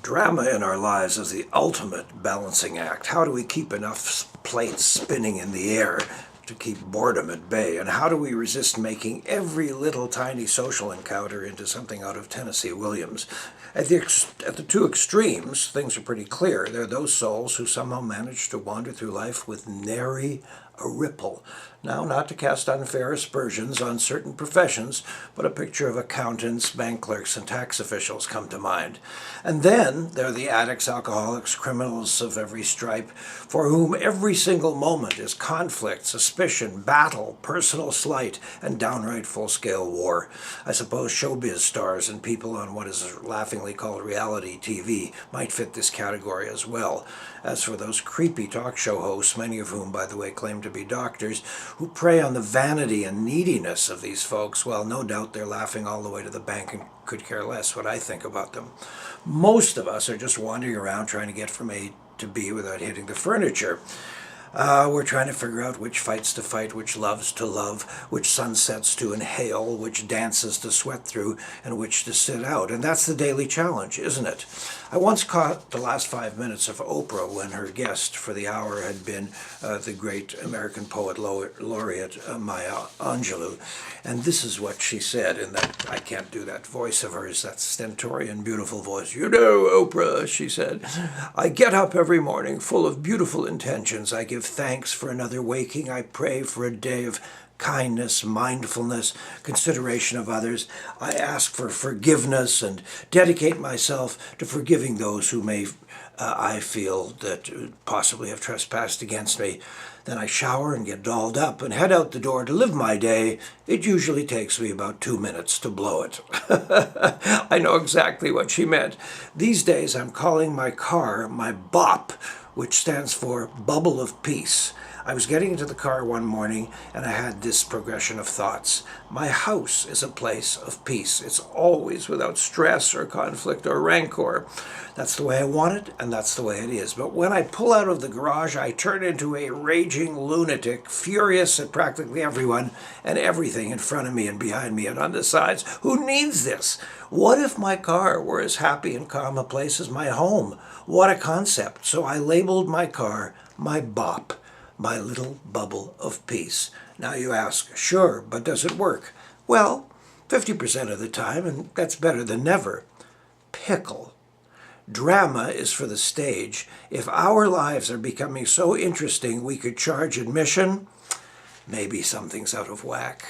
Drama in our lives is the ultimate balancing act. How do we keep enough plates spinning in the air to keep boredom at bay? And how do we resist making every little tiny social encounter into something out of Tennessee Williams? At the two extremes, things are pretty clear. There are those souls who somehow manage to wander through life with nary a ripple. Now, not to cast unfair aspersions on certain professions, but a picture of accountants, bank clerks, and tax officials come to mind. And then there are the addicts, alcoholics, criminals of every stripe, for whom every single moment is conflict, suspicion, battle, personal slight, and downright full-scale war. I suppose showbiz stars and people on what is laughingly called reality TV might fit this category as well. As for those creepy talk show hosts, many of whom, by the way, claim to be doctors, who prey on the vanity and neediness of these folks, well, no doubt they're laughing all the way to the bank and could care less what I think about them. Most of us are just wandering around trying to get from A to B without hitting the furniture. We're trying to figure out which fights to fight, which loves to love, which sunsets to inhale, which dances to sweat through, and which to sit out. And that's the daily challenge, isn't it? I once caught the last 5 minutes of Oprah when her guest for the hour had been the great American poet laureate Maya Angelou. And this is what she said, in that, I can't do that voice of hers, that stentorian, beautiful voice. "You know, Oprah," she said, "I get up every morning full of beautiful intentions. I give thanks for another waking. I pray for a day of kindness, mindfulness, consideration of others. I ask for forgiveness and dedicate myself to forgiving those who may, I feel, that possibly have trespassed against me. Then I shower and get dolled up and head out the door to live my day. It usually takes me about 2 minutes to blow it." I know exactly what she meant. These days I'm calling my car my BOP, which stands for Bubble of Peace. I was getting into the car one morning and I had this progression of thoughts. My house is a place of peace. It's always without stress or conflict or rancor. That's the way I want it, and that's the way it is. But when I pull out of the garage, I turn into a raging lunatic, furious at practically everyone and everything in front of me and behind me and on the sides. Who needs this? What if my car were as happy and calm a place as my home? What a concept. So I labeled my car my BOP, my little bubble of peace. Now you ask, sure, but does it work? Well, 50% of the time, and that's better than never. Pickle. Drama is for the stage. If our lives are becoming so interesting we could charge admission, maybe something's out of whack.